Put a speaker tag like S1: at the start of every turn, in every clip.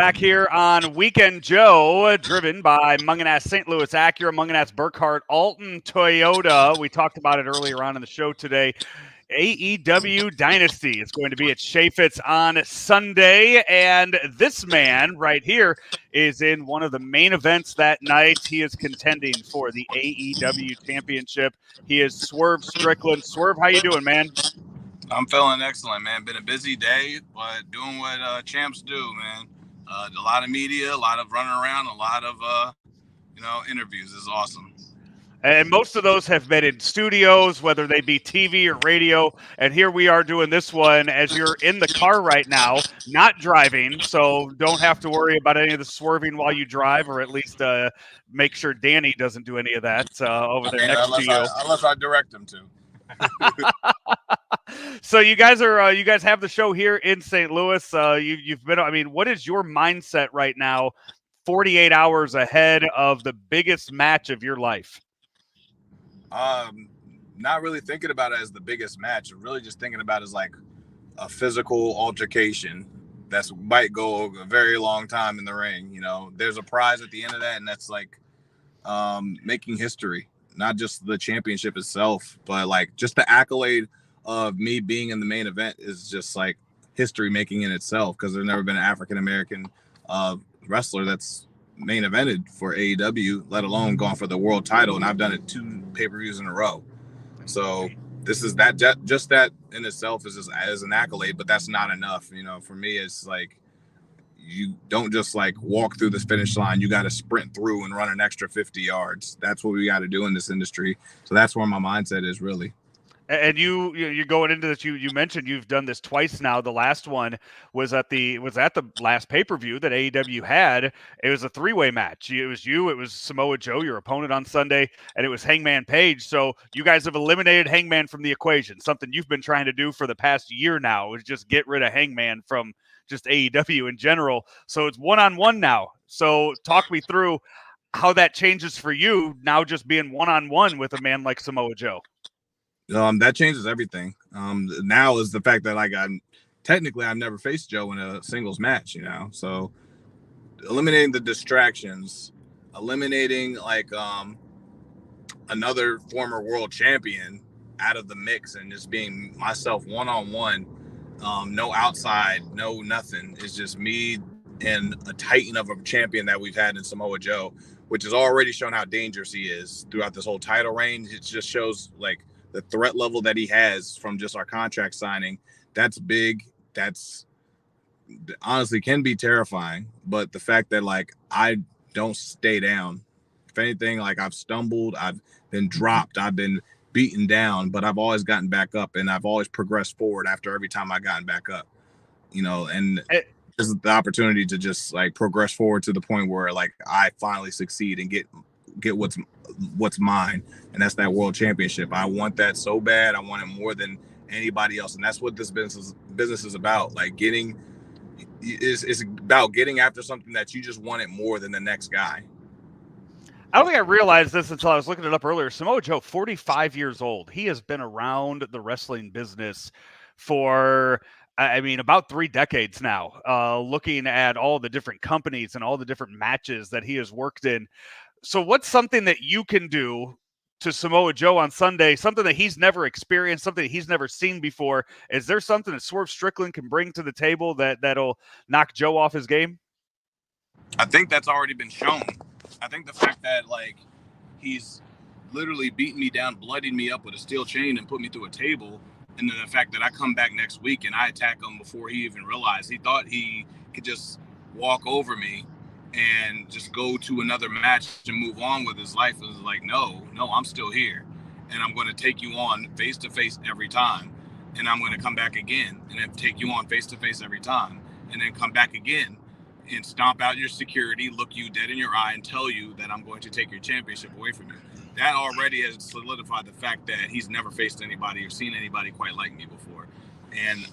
S1: back here on Weekend Joe, driven by Munganast St. Louis Acura, Munganast Burkhardt Alton Toyota. We talked about it earlier on in the show today. AEW Dynasty is going to be at Chaffetz on Sunday, and this man right here is in one of the main events that night. He is contending for the AEW Championship. He is Swerve Strickland. Swerve, how you doing, man?
S2: I'm feeling excellent, man. Been a busy day, but doing what champs do, man. A lot of media, a lot of running around, a lot of interviews. Is awesome.
S1: And most of those have been in studios, whether they be TV or radio. And here we are doing this one as you're in the car right now, not driving. So don't have to worry about any of the swerving while you drive, or at least make sure Danny doesn't do any of that over there next to you.
S2: Unless I direct him to.
S1: So you guys have the show here in St. Louis. You've been. I mean, what is your mindset right now? 48 hours ahead of the biggest match of your life.
S2: Not really thinking about it as the biggest match. I'm really just thinking about it as like a physical altercation that might go a very long time in the ring. You know, there's a prize at the end of that, and that's like making history. Not just the championship itself, but like just the accolade of me being in the main event is just like history making in itself, because there's never been an African-American wrestler that's main evented for AEW, let alone gone for the world title. And I've done it 2 pay-per-views in a row. So this is that, just that in itself is just as an accolade, but that's not enough. You know, for me, it's like, you don't just like walk through this finish line. You got to sprint through and run an extra 50 yards. That's what we got to do in this industry. So that's where my mindset is really.
S1: And you're going into this. You mentioned you've done this twice now. The last one was at the last pay-per-view that AEW had. It was a 3-way match. It was Samoa Joe, your opponent on Sunday, and it was Hangman Page. So you guys have eliminated Hangman from the equation. Something you've been trying to do for the past year now is just get rid of Hangman from just AEW in general. So it's 1-on-1 now. So talk me through how that changes for you now, just being 1-on-1 with a man like Samoa Joe.
S2: That changes everything. Now is the fact that like I've never faced Joe in a singles match, you know. So eliminating the distractions, eliminating like another former world champion out of the mix, and just being myself 1-on-1. No outside, no nothing. It's just me and a titan of a champion that we've had in Samoa Joe, which has already shown how dangerous he is throughout this whole title reign. It just shows like the threat level that he has from just our contract signing. That's big. That's honestly can be terrifying. But the fact that like I don't stay down. If anything, like I've stumbled, I've been dropped, I've been beaten down, but I've always gotten back up, and I've always progressed forward after every time I've gotten back up, you know. And this is the opportunity to just like progress forward to the point where like I finally succeed and get what's mine, and that's that world championship. I want that so bad. I want it more than anybody else, and that's what this business is about. Like it's about getting after something that you just want it more than the next guy.
S1: I don't think I realized this until I was looking it up earlier. Samoa Joe, 45 years old. He has been around the wrestling business for, I mean, about 3 decades now, looking at all the different companies and all the different matches that he has worked in. So what's something that you can do to Samoa Joe on Sunday, something that he's never experienced, something that he's never seen before? Is there something that Swerve Strickland can bring to the table that'll knock Joe off his game?
S2: I think that's already been shown. I think the fact that like he's literally beaten me down, bloodied me up with a steel chain and put me through a table, and then the fact that I come back next week and I attack him before he even realized, he thought he could just walk over me and just go to another match and move on with his life. It was like, no, I'm still here, and I'm going to take you on face to face every time, and I'm going to come back again and then take you on face to face every time, and then come back again and stomp out your security, look you dead in your eye, and tell you that I'm going to take your championship away from you. That already has solidified the fact that he's never faced anybody or seen anybody quite like me before. And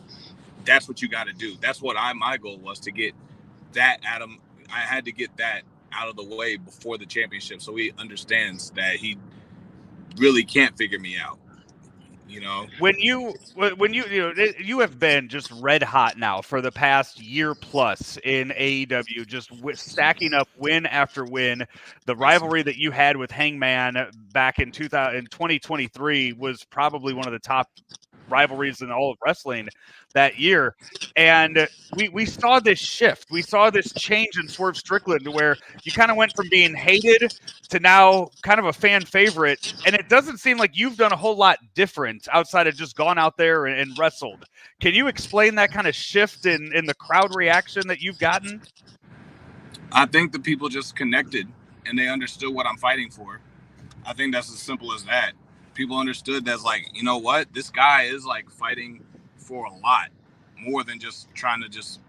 S2: that's what you got to do. That's what my goal was, to get that out of, I had to get that out of the way before the championship, so he understands that he really can't figure me out. you know.
S1: When you have been just red hot now for the past year plus in AEW, just stacking up win after win. The rivalry that you had with Hangman back in 2023 was probably one of the top rivalries in all of wrestling that year. And we saw this shift. We saw this change in Swerve Strickland to where you kind of went from being hated to now kind of a fan favorite. And it doesn't seem like you've done a whole lot different outside of just gone out there and wrestled. Can you explain that kind of shift in the crowd reaction that you've gotten?
S2: I think the people just connected and they understood what I'm fighting for. I think that's as simple as that. People understood that's like, you know what, this guy is like fighting for a lot more than just trying to just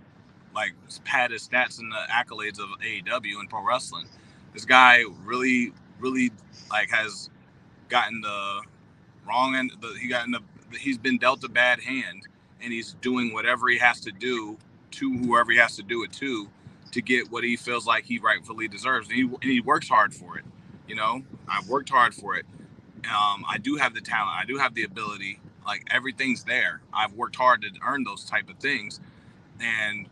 S2: like pad his stats and the accolades of AEW and pro wrestling. This guy really, really like has gotten the wrong end. He's been dealt a bad hand, and he's doing whatever he has to do to whoever he has to do it to get what he feels like he rightfully deserves. And he works hard for it. You know, I've worked hard for it. I do have the talent. I do have the ability. Like everything's there. I've worked hard to earn those type of things, and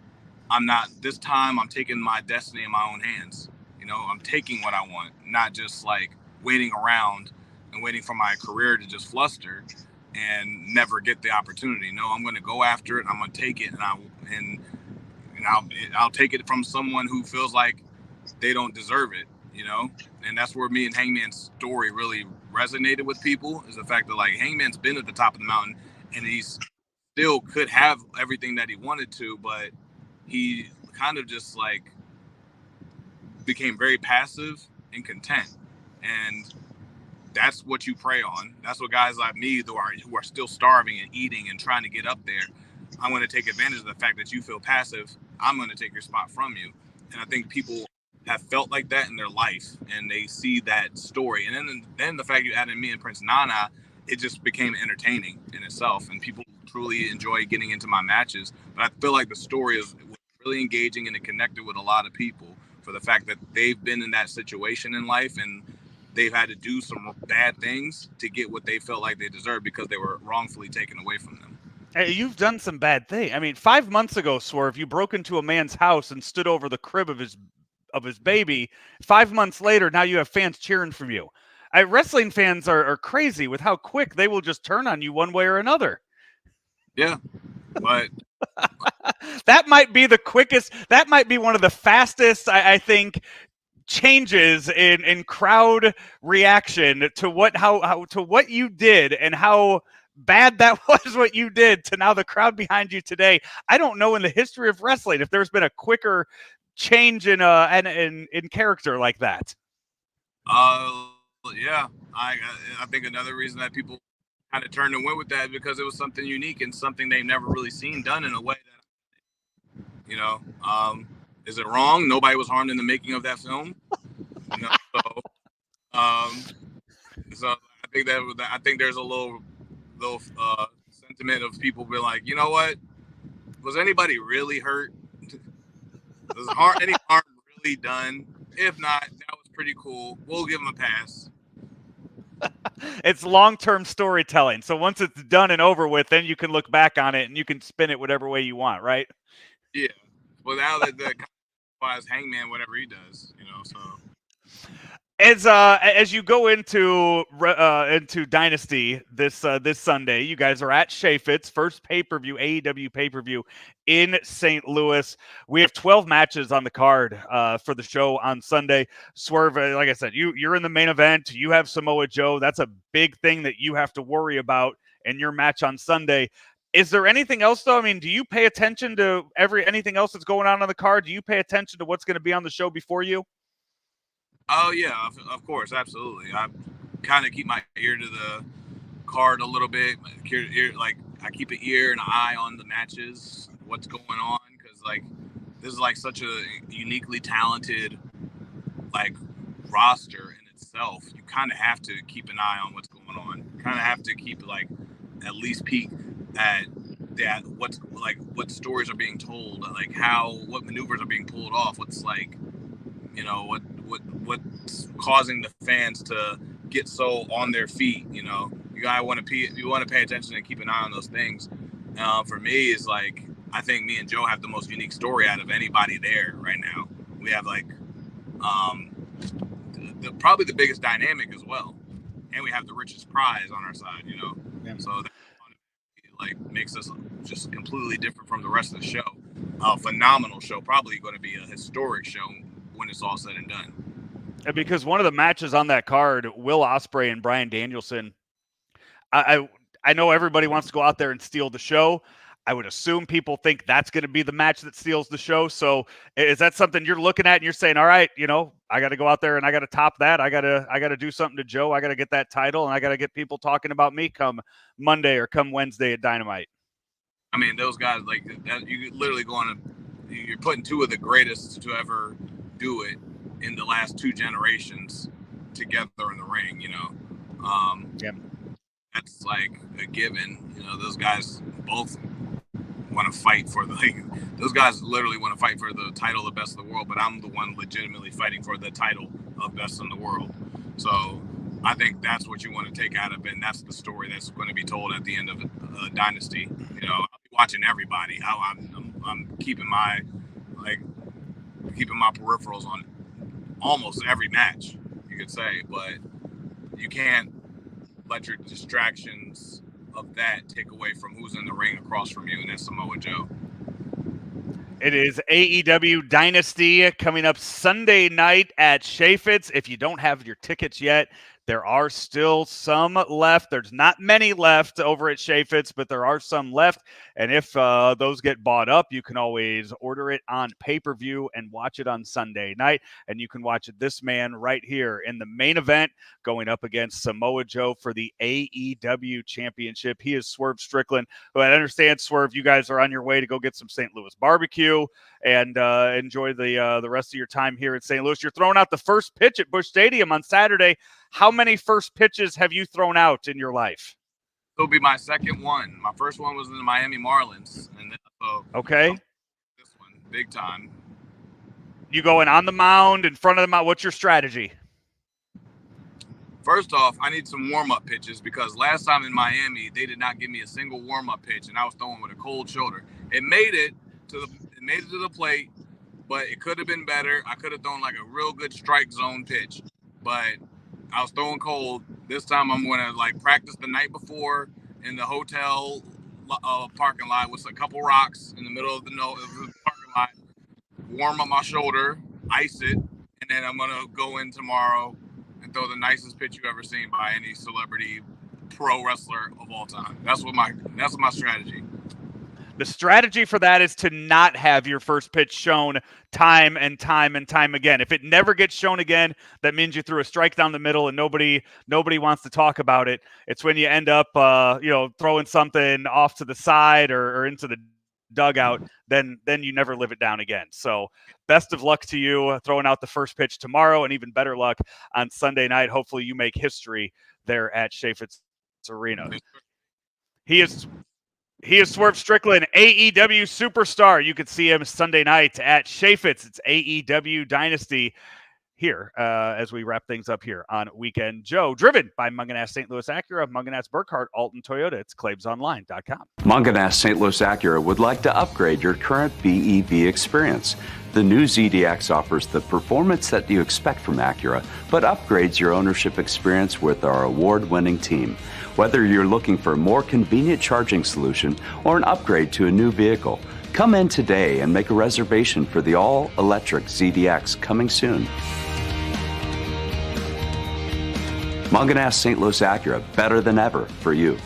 S2: I'm not. This time, I'm taking my destiny in my own hands. You know, I'm taking what I want, not just like waiting around and waiting for my career to just fluster and never get the opportunity. No, I'm going to go after it. I'm going to take it, and I'll take it from someone who feels like they don't deserve it. You know, and that's where me and Hangman's story really resonated with people, is the fact that like Hangman's been at the top of the mountain and he's still could have everything that he wanted to, but he kind of just like became very passive and content. And that's what you prey on. That's what guys like me who are still starving and eating and trying to get up there. I'm going to take advantage of the fact that you feel passive. I'm going to take your spot from you. And I think people have felt like that in their life, and they see that story. And then the fact you added me and Prince Nana, it just became entertaining in itself, and people truly enjoy getting into my matches. But I feel like the story was really engaging, and it connected with a lot of people for the fact that they've been in that situation in life, and they've had to do some bad things to get what they felt like they deserved because they were wrongfully taken away from them.
S1: Hey, you've done some bad things. I mean, 5 months ago, Swerve, you broke into a man's house and stood over the crib of his baby. 5 months later, now you have fans cheering for you. Wrestling fans are crazy with how quick they will just turn on you one way or another.
S2: Yeah, but
S1: that might be the quickest. That might be one of the fastest, I think, changes in crowd reaction to what you did and how bad that was what you did to now the crowd behind you today. I don't know in the history of wrestling if there's been a quicker change in character like that.
S2: Yeah, I think another reason that people kind of turned and went with that is because it was something unique and something they've never really seen done in a way that, you know, is it wrong? Nobody was harmed in the making of that film. You know, so I think there's a little sentiment of people being like, you know what, was anybody really hurt? Was any harm really done? If not, that was pretty cool. We'll give them a pass.
S1: It's long-term storytelling. So once it's done and over with, then you can look back on it and you can spin it whatever way you want, right?
S2: Yeah. Well, now that the Hangman, whatever he does, you know, so.
S1: As you go into Dynasty this Sunday, you guys are at Shea Fitz, first pay-per-view, AEW pay-per-view in St. Louis. We have 12 matches on the card for the show on Sunday. Swerve, like I said, you're in the main event. You have Samoa Joe. That's a big thing that you have to worry about in your match on Sunday. Is there anything else, though? I mean, do you pay attention to anything else that's going on the card? Do you pay attention to what's going to be on the show before you?
S2: Oh, yeah, of course, absolutely. I kind of keep my ear to the card a little bit. Like, I keep an ear and an eye on the matches, what's going on, because, like, this is, like, such a uniquely talented, like, roster in itself. You kind of have to keep an eye on what's going on. You kind of have to keep, like, at least peek at that, what stories are being told, like, what maneuvers are being pulled off, what's, like, you know, what's causing the fans to get so on their feet. You know, want to pay attention and keep an eye on those things. For me, it's like I think me and Joe have the most unique story out of anybody there right now. We have like probably the biggest dynamic as well, and we have the richest prize on our side.
S1: Yeah.
S2: So that like makes us just completely different from the rest of the show. A phenomenal show, probably going to be a historic show when it's all said and done.
S1: And because one of the matches on that card, Will Ospreay and Bryan Danielson, I know everybody wants to go out there and steal the show. I would assume people think that's going to be the match that steals the show. So is that something you're looking at and you're saying, all right, I got to go out there and I got to top that. I got to do something to Joe. I got to get that title and I got to get people talking about me come Monday or come Wednesday at Dynamite.
S2: I mean, those guys like that, you literally you're putting two of the greatest to ever do it in the last two generations together in the ring,
S1: Yeah.
S2: That's like a given. Those guys both want to fight for those guys literally want to fight for the title of best in the world, but I'm the one legitimately fighting for the title of best in the world. So I think that's what you want to take out of it, and that's the story that's going to be told at the end of Dynasty. I'll be watching everybody. I'm keeping my peripherals on almost every match, you could say, but you can't let your distractions of that take away from who's in the ring across from you, and that's Samoa Joe.
S1: It is AEW Dynasty coming up Sunday night at Chaffetz. If you don't have your tickets yet, there are still some left. There's not many left over at Chaffetz, but there are some left. And if those get bought up, you can always order it on pay-per-view and watch it on Sunday night. And you can watch this man right here in the main event going up against Samoa Joe for the AEW Championship. He is Swerve Strickland, who I understand, Swerve, you guys are on your way to go get some St. Louis barbecue and enjoy the rest of your time here in St. Louis. You're throwing out the first pitch at Busch Stadium on Saturday. How many first pitches have you thrown out in your life?
S2: It'll be my second one. My first one was in the Miami Marlins. And then,
S1: okay.
S2: This one, big time.
S1: You going on the mound, in front of the mound? What's your strategy?
S2: First off, I need some warm-up pitches because last time in Miami, they did not give me a single warm-up pitch, and I was throwing with a cold shoulder. It made it to the plate, but it could have been better. I could have thrown like a real good strike zone pitch, but I was throwing cold. This time I'm going to practice the night before in the hotel parking lot with a couple rocks in the middle of the parking lot, warm up my shoulder, ice it, and then I'm going to go in tomorrow and throw the nicest pitch you've ever seen by any celebrity pro wrestler of all time. That's my strategy.
S1: The strategy for that is to not have your first pitch shown time and time and time again. If it never gets shown again, that means you threw a strike down the middle and nobody wants to talk about it. It's when you end up, throwing something off to the side or into the dugout, then you never live it down again. So best of luck to you throwing out the first pitch tomorrow, and even better luck on Sunday night. Hopefully you make history there at Chaffetz Arena. He is Swerve Strickland, AEW superstar. You can see him Sunday night at Chaffetz. It's AEW Dynasty here as we wrap things up here on Weekend Joe. Driven by Munganass St. Louis Acura, Munganass Burkhardt, Alton Toyota. It's ClaibsOnline.com.
S3: Munganass St. Louis Acura would like to upgrade your current BEV experience. The new ZDX offers the performance that you expect from Acura, but upgrades your ownership experience with our award-winning team. Whether you're looking for a more convenient charging solution or an upgrade to a new vehicle, come in today and make a reservation for the all-electric ZDX coming soon. Munganass St. Louis Acura, better than ever for you.